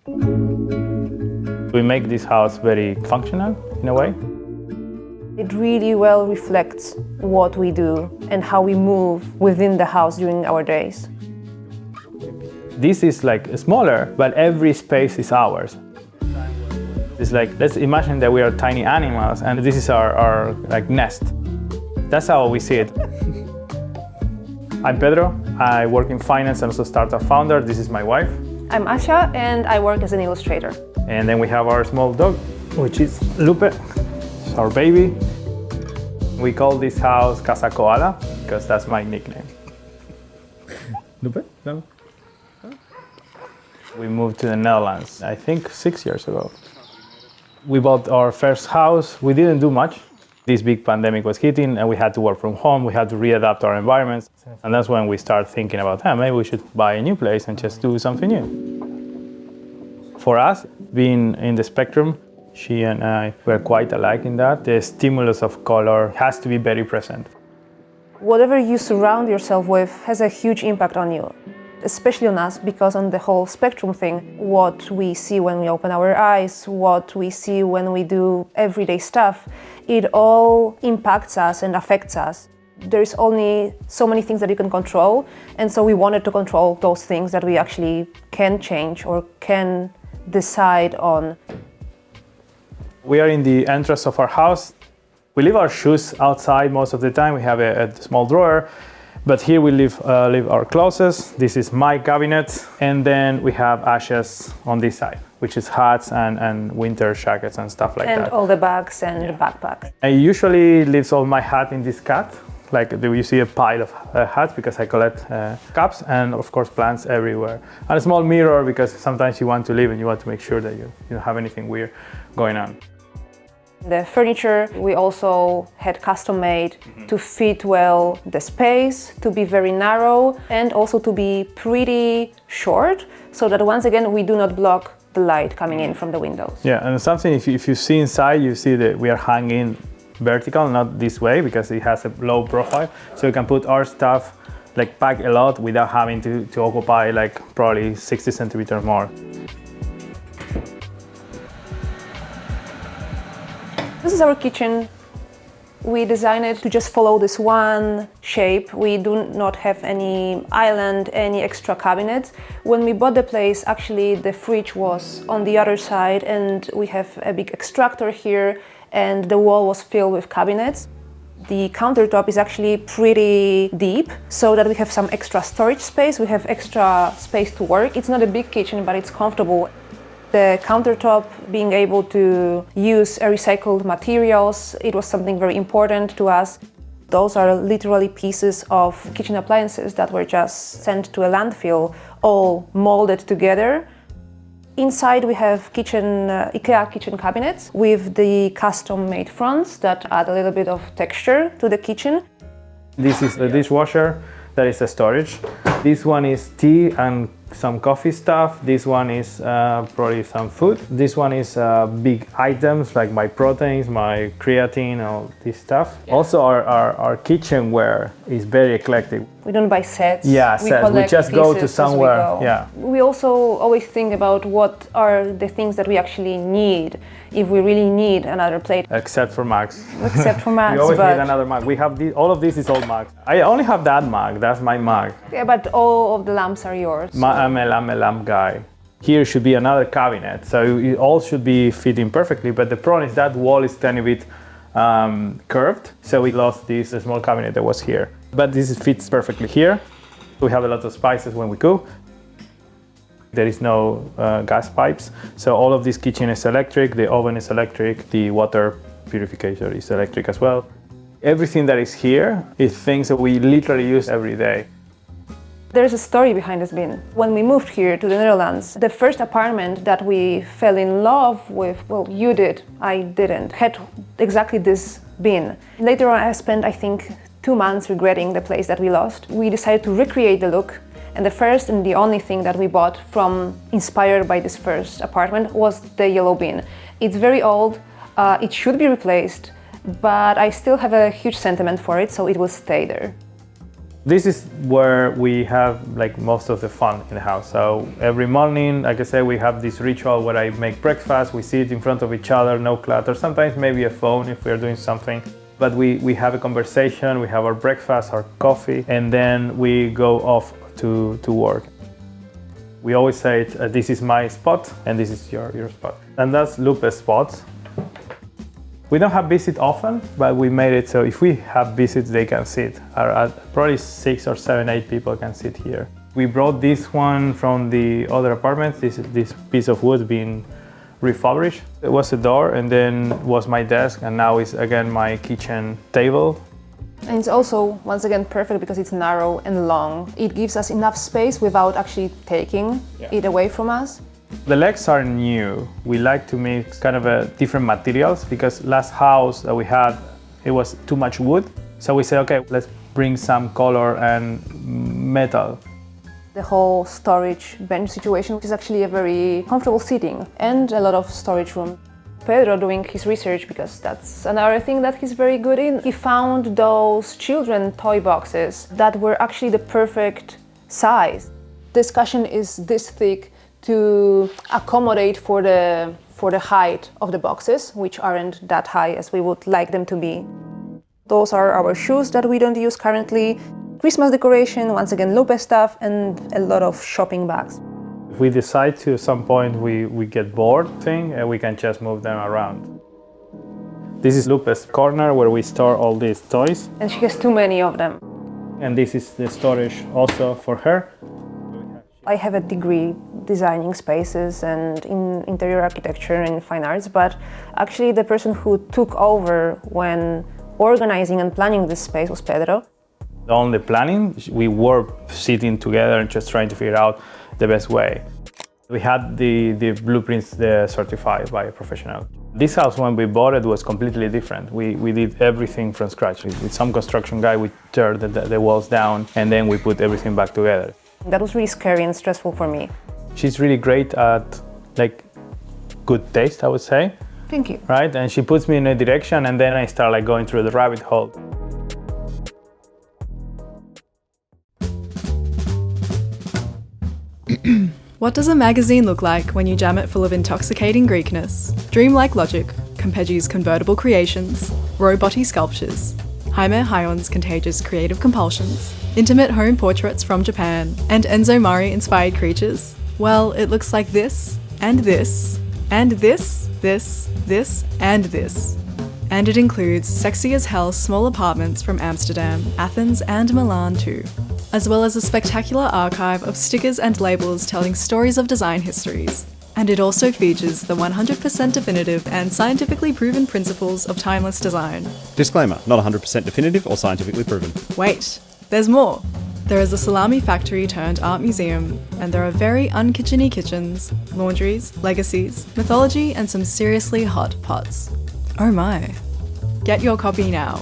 We make this house very functional in a way. It really well reflects what we do and how we move within the house during our days. This is like smaller, but every space is ours. It's like, let's imagine that we are tiny animals and this is our like nest. That's how we see it. I'm Pedro. I work in finance and also startup founder. This is my wife. I'm Asia and I work as an illustrator. And then we have our small dog, which is Lupe. It's our baby. We call this house Casa Koala because that's my nickname. Lupe? No? We moved to the Netherlands, I think 6 years ago. We bought our first house. We didn't do much. This big pandemic was hitting and we had to work from home. We had to readapt our environments. And that's when we started thinking about, maybe we should buy a new place and just do something new. For us, being in the spectrum, she and I were quite alike in that. The stimulus of color has to be very present. Whatever you surround yourself with has a huge impact on you, especially on us, because on the whole spectrum thing, what we see when we open our eyes, what we see when we do everyday stuff, it all impacts us and affects us. There's only so many things that you can control, and so we wanted to control those things that we actually can change or can decide on. We are in the entrance of our house. We leave our shoes outside most of the time. We have a small drawer, but here we leave our clothes. This is my cabinet, and then we have Asha's on this side, which is hats and winter jackets and stuff like that. And all the bags and the backpacks. I usually leave all my hat in this cat. Like you see a pile of hats because I collect cups and of course plants everywhere. And a small mirror because sometimes you want to leave and you want to make sure that you don't have anything weird going on. The furniture we also had custom made to fit well the space, to be very narrow and also to be pretty short so that once again we do not block the light coming in from the windows. Yeah, and something if you see inside, you see that we are hanging vertical, not this way because it has a low profile. So you can put our stuff, like pack a lot without having to occupy like probably 60 centimeters more. This is our kitchen. We designed it to just follow this one shape. We do not have any island, any extra cabinets. When we bought the place, actually the fridge was on the other side and we have a big extractor here and the wall was filled with cabinets. The countertop is actually pretty deep so that we have some extra storage space. We have extra space to work. It's not a big kitchen, but it's comfortable. The countertop, being able to use recycled materials, it was something very important to us. Those are literally pieces of kitchen appliances that were just sent to a landfill, all molded together. Inside we have IKEA kitchen cabinets with the custom-made fronts that add a little bit of texture to the kitchen. This is the dishwasher, that is the storage. This one is tea and some coffee stuff. This one is probably some food. This one is big items like my proteins, my creatine, all this stuff. Yeah. Also our kitchenware is very eclectic. We don't buy sets. Yeah, sets. We just go to somewhere. Yeah. We also always think about what are the things that we actually need, if we really need another plate. Except for mugs. Except for mugs. We always need another mug. We have all of this is old mugs. I only have that mug. That's my mug. Yeah, but all of the lamps are yours. I'm a lamp guy. Here should be another cabinet, so it all should be fitting perfectly. But the problem is that wall is a tiny bit curved, so we lost this small cabinet that was here. But this fits perfectly here. We have a lot of spices when we cook. There is no gas pipes, so all of this kitchen is electric, the oven is electric, the water purification is electric as well. Everything that is here is things that we literally use every day. There's a story behind this bin. When we moved here to the Netherlands, the first apartment that we fell in love with, well, you did, I didn't, had exactly this bin. Later on I spent, I think, 2 months regretting the place that we lost. We decided to recreate the look, and the first and the only thing that we bought inspired by this first apartment was the yellow bin. It's very old, it should be replaced, but I still have a huge sentiment for it, so it will stay there. This is where we have like most of the fun in the house. So every morning, like I said, we have this ritual where I make breakfast, we sit in front of each other, no clutter, sometimes maybe a phone if we're doing something. But we have a conversation, we have our breakfast, our coffee, and then we go off to work. We always say this is my spot and this is your spot. And that's Lupe's spot. We don't have visits often, but we made it so if we have visits, they can sit. Probably 6 or 7, 8 people can sit here. We brought this one from the other apartment, this piece of wood being refurbished. It was a door and then was my desk, and now it's again my kitchen table. And it's also, once again, perfect because it's narrow and long. It gives us enough space without actually taking it away from us. The legs are new. We like to mix kind of different materials because last house that we had, it was too much wood. So we said, okay, let's bring some color and metal. The whole storage bench situation, which is actually a very comfortable seating and a lot of storage room. Pedro doing his research, because that's another thing that he's very good in. He found those children toy boxes that were actually the perfect size. This cushion is this thick to accommodate for the height of the boxes, which aren't that high as we would like them to be. Those are our shoes that we don't use currently. Christmas decoration, once again Lupe stuff, and a lot of shopping bags. If we decide to at some point we get bored and we can just move them around. This is Lupe's corner where we store all these toys. And she has too many of them. And this is the storage also for her. I have a degree designing spaces and in interior architecture and fine arts, but actually the person who took over when organizing and planning this space was Pedro. On the planning, we were sitting together and just trying to figure out the best way. We had the blueprints certified by a professional. This house, when we bought it, was completely different. We did everything from scratch. With some construction guy, we tore the walls down and then we put everything back together. That was really scary and stressful for me. She's really great at good taste, I would say. Thank you. Right? And she puts me in a direction and then I start going through the rabbit hole. What does a magazine look like when you jam it full of intoxicating Greekness, dreamlike logic, Campeggio's convertible creations, roboty sculptures, Jaime Hayon's contagious creative compulsions, intimate home portraits from Japan, and Enzo Mari-inspired creatures? Well, it looks like this, and this, and this, this, and this. And it includes sexy as hell small apartments from Amsterdam, Athens, and Milan too, as well as a spectacular archive of stickers and labels telling stories of design histories. And it also features the 100% definitive and scientifically proven principles of timeless design. Disclaimer, not 100% definitive or scientifically proven. Wait, there's more. There is a salami factory turned art museum, and there are very unkitcheny kitchens, laundries, legacies, mythology, and some seriously hot pots. Oh my. Get your copy now.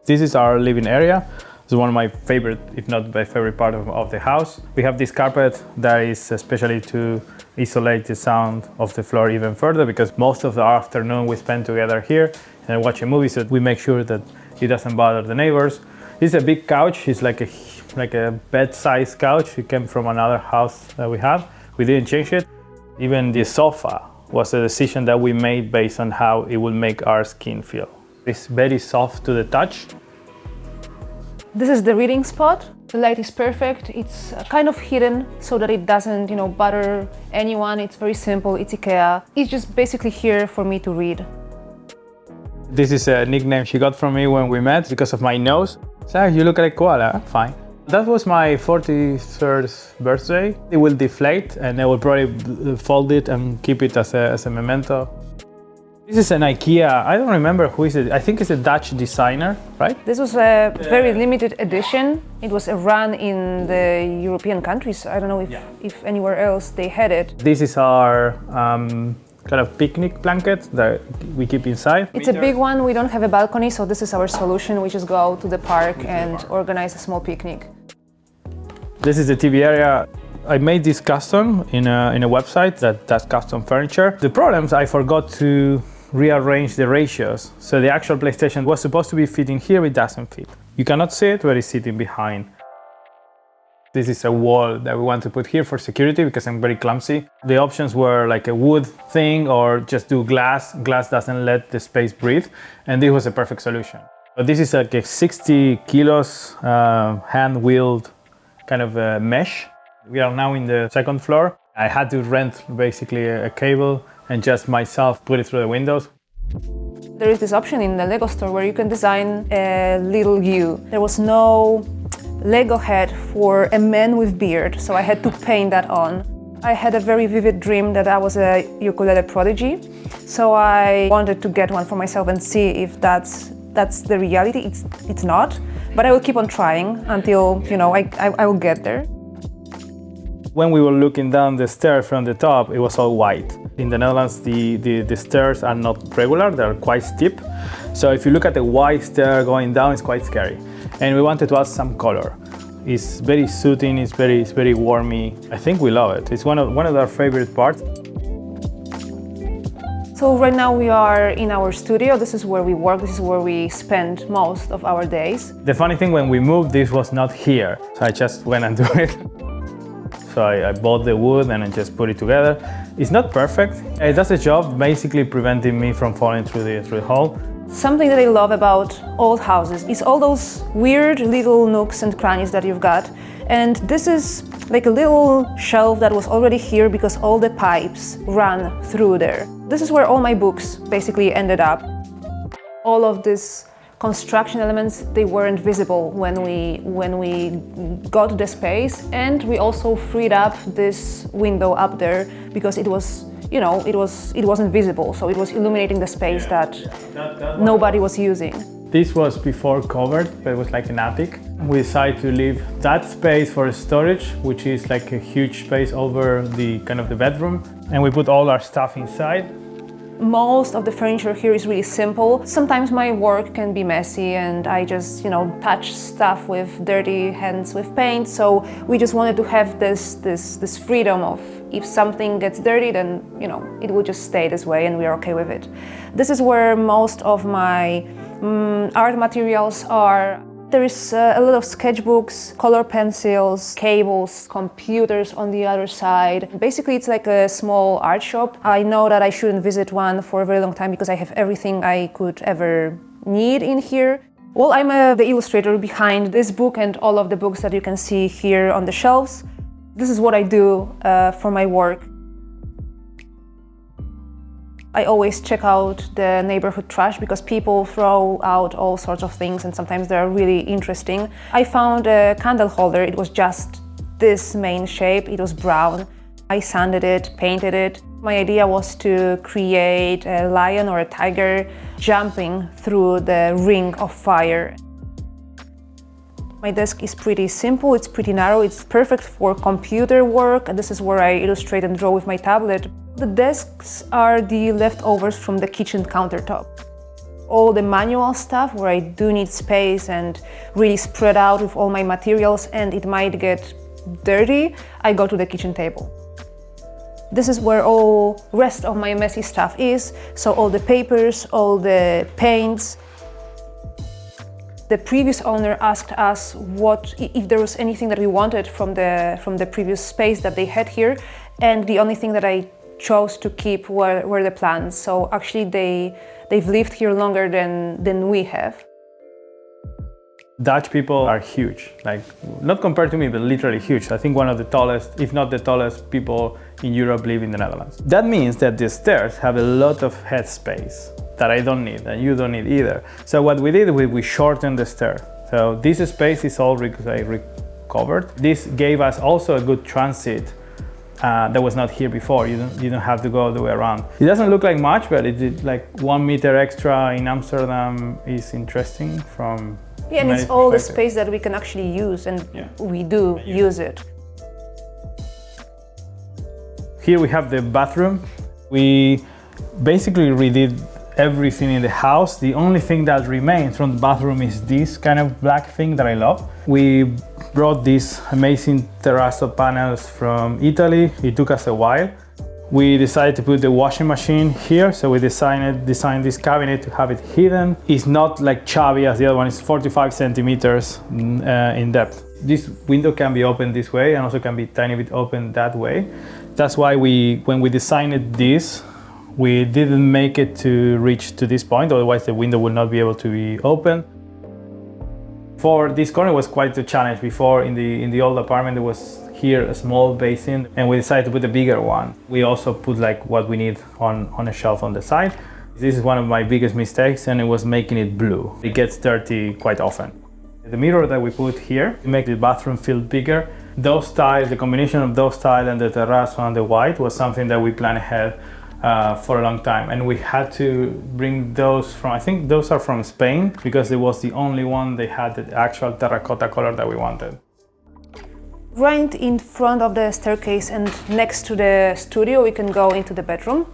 This is our living area. It's one of my favorite, if not my favorite part of the house. We have this carpet that is especially to isolate the sound of the floor even further, because most of the afternoon we spend together here and watching movies, so we make sure that it doesn't bother the neighbors. It's a big couch. It's like a bed-sized couch. It came from another house that we have. We didn't change it. Even the sofa was a decision that we made based on how it would make our skin feel. It's very soft to the touch. This is the reading spot. The light is perfect. It's kind of hidden so that it doesn't, bother anyone. It's very simple. It's IKEA. It's just basically here for me to read. This is a nickname she got from me when we met because of my nose. So you look like a koala. Fine. That was my 43rd birthday. It will deflate and I will probably fold it and keep it as a memento. This is an IKEA. I don't remember who is it. I think it's a Dutch designer, right? This was a very limited edition. It was a run in the European countries. I don't know if anywhere else they had it. This is our kind of picnic blanket that we keep inside. It's a big one. We don't have a balcony, so this is our solution. We just go out to the park and organize a small picnic. This is the TV area. I made this custom in a website that does custom furniture. The problem is I forgot to rearranged the ratios. So the actual PlayStation was supposed to be fitting here, it doesn't fit. You cannot see it, but it's sitting behind. This is a wall that we want to put here for security because I'm very clumsy. The options were like a wood thing or just do glass. Glass doesn't let the space breathe, and this was a perfect solution. But this is like a 60 kilos hand-wheeled kind of mesh. We are now in the second floor. I had to rent basically a cable and just myself put it through the windows. There is this option in the Lego store where you can design a little you. There was no Lego head for a man with beard, so I had to paint that on. I had a very vivid dream that I was a ukulele prodigy, so I wanted to get one for myself and see if that's the reality. It's not, but I will keep on trying until, you know, I will get there. When we were looking down the stairs from the top, it was all white. In the Netherlands, the stairs are not regular, they're quite steep. So if you look at the white stair going down, it's quite scary. And we wanted to add some color. It's very soothing, it's very warmy. I think we love it. It's one of our favorite parts. So right now we are in our studio. This is where we work, this is where we spend most of our days. The funny thing, when we moved, this was not here. So I just went and do it. So I bought the wood and I just put it together. It's not perfect. It does a job basically preventing me from falling through the hole. Something that I love about old houses is all those weird little nooks and crannies that you've got. And this is like a little shelf that was already here because all the pipes ran through there. This is where all my books basically ended up. All of these construction elements, they weren't visible when we got the space, and we also freed up this window up there because it was, you know, it wasn't visible, so it was illuminating the space that nobody was using. This was before covered, but it was like an attic. We decided to leave that space for storage, which is like a huge space over the kind of the bedroom, and we put all our stuff inside. Most of the furniture here is really simple. Sometimes my work can be messy and I just, you know, touch stuff with dirty hands with paint. So we just wanted to have this freedom of, if something gets dirty, then, you know, it will just stay this way and we are okay with it. This is where most of my art materials are. There is a lot of sketchbooks, color pencils, cables, computers on the other side. Basically, it's like a small art shop. I know that I shouldn't visit one for a very long time because I have everything I could ever need in here. Well, I'm the illustrator behind this book and all of the books that you can see here on the shelves. This is what I do for my work. I always check out the neighborhood trash because people throw out all sorts of things and sometimes they're really interesting. I found a candle holder. It was just this main shape. It was brown. I sanded it, painted it. My idea was to create a lion or a tiger jumping through the ring of fire. My desk is pretty simple, it's pretty narrow, it's perfect for computer work. This is where I illustrate and draw with my tablet. The desks are the leftovers from the kitchen countertop. All the manual stuff where I do need space and really spread out with all my materials and it might get dirty, I go to the kitchen table. This is where all rest of my messy stuff is, so all the papers, all the paints. The previous owner asked us if there was anything that we wanted from the previous space that they had here, and the only thing that I chose to keep were the plants. So actually they've lived here longer than we have. Dutch people are huge, like not compared to me, but literally huge. I think one of the tallest, if not the tallest people in Europe live in the Netherlands. That means that the stairs have a lot of head space that I don't need and you don't need either. So what we did, we shortened the stairs. So this space is all recovered. This gave us also a good transit that was not here before. You don't have to go all the way around. It doesn't look like much, but it's like 1 meter extra in Amsterdam is interesting from yeah, and it's all the space that we can actually use, and we do use it. Here we have the bathroom. We basically redid everything in the house. The only thing that remains from the bathroom is this kind of black thing that I love. We brought these amazing terrazzo panels from Italy. It took us a while. We decided to put the washing machine here, so we designed this cabinet to have it hidden. It's not like chubby as the other one, it's 45 centimeters in depth. This window can be opened this way and also can be tiny bit open that way. That's why when we designed this, we didn't make it to reach to this point, otherwise the window would not be able to be open. For this corner was quite a challenge. Before in the old apartment there was here a small basin and we decided to put a bigger one. We also put like what we need on a shelf on the side. This is one of my biggest mistakes, and it was making it blue. It gets dirty quite often. The mirror that we put here to make the bathroom feel bigger, those tiles, the combination of those tiles and the terrazzo and the white was something that we planned ahead for a long time, and we had to bring those from, I think those are from Spain, because it was the only one they had the actual terracotta color that we wanted. Right in front of the staircase and next to the studio we can go into the bedroom.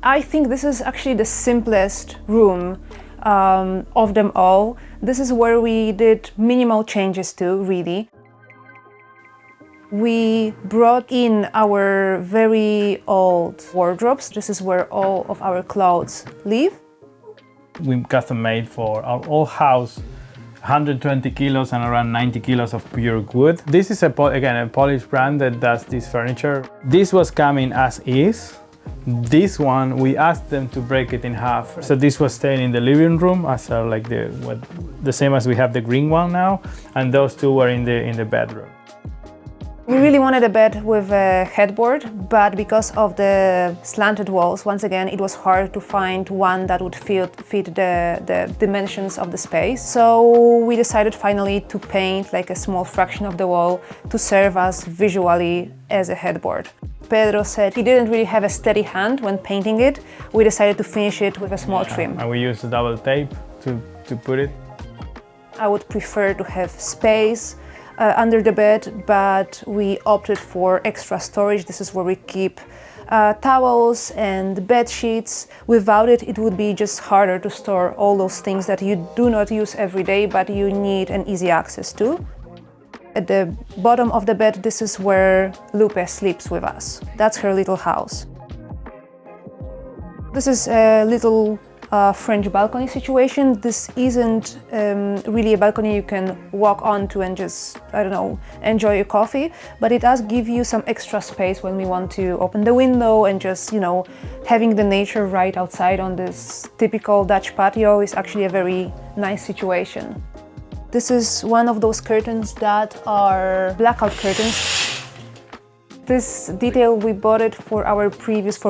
I think this is actually the simplest room of them all. This is where we did minimal changes to, really. We brought in our very old wardrobes. This is where all of our clothes live. We custom made for our old house 120 kilos and around 90 kilos of pure wood. This is again a Polish brand that does this furniture. This was coming as is. This one we asked them to break it in half. So this was staying in the living room as like the same as we have the green one now, and those two were in the bedroom. We really wanted a bed with a headboard, but because of the slanted walls, once again, it was hard to find one that would fit the dimensions of the space. So we decided finally to paint like a small fraction of the wall to serve us visually as a headboard. Pedro said he didn't really have a steady hand when painting it. We decided to finish it with a small trim. And we used the double tape to put it. I would prefer to have space under the bed, but we opted for extra storage. This is where we keep towels and bed sheets. Without it, it would be just harder to store all those things that you do not use every day, but you need an easy access to. At the bottom of the bed, this is where Lupe sleeps with us. That's her little house. This is a little French balcony situation. This isn't really a balcony you can walk onto and just, I don't know, enjoy your coffee, but it does give you some extra space when we want to open the window and just, you know, having the nature right outside on this typical Dutch patio is actually a very nice situation. This is one of those curtains that are blackout curtains. This detail, we bought it for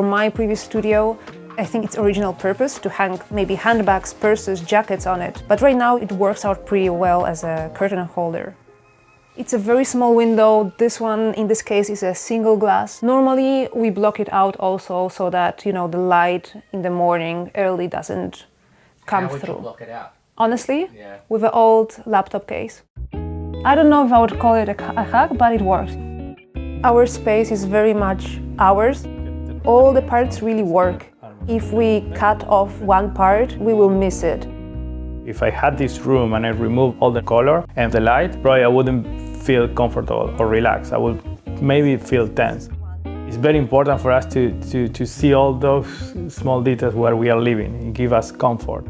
my previous studio. I think its original purpose to hang maybe handbags, purses, jackets on it. But right now it works out pretty well as a curtain holder. It's a very small window. This one, in this case, is a single glass. Normally we block it out also so that, you know, the light in the morning early doesn't come through. How would you block it out? Honestly, yeah. With an old laptop case. I don't know if I would call it a hack, but it works. Our space is very much ours. All the parts really work. If we cut off one part, we will miss it. If I had this room and I removed all the color and the light, probably I wouldn't feel comfortable or relaxed. I would maybe feel tense. It's very important for us to see all those small details where we are living. It gives us comfort.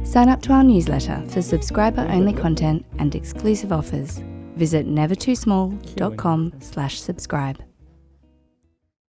Sign up to our newsletter for subscriber-only content and exclusive offers. Visit nevertoosmall.com/subscribe.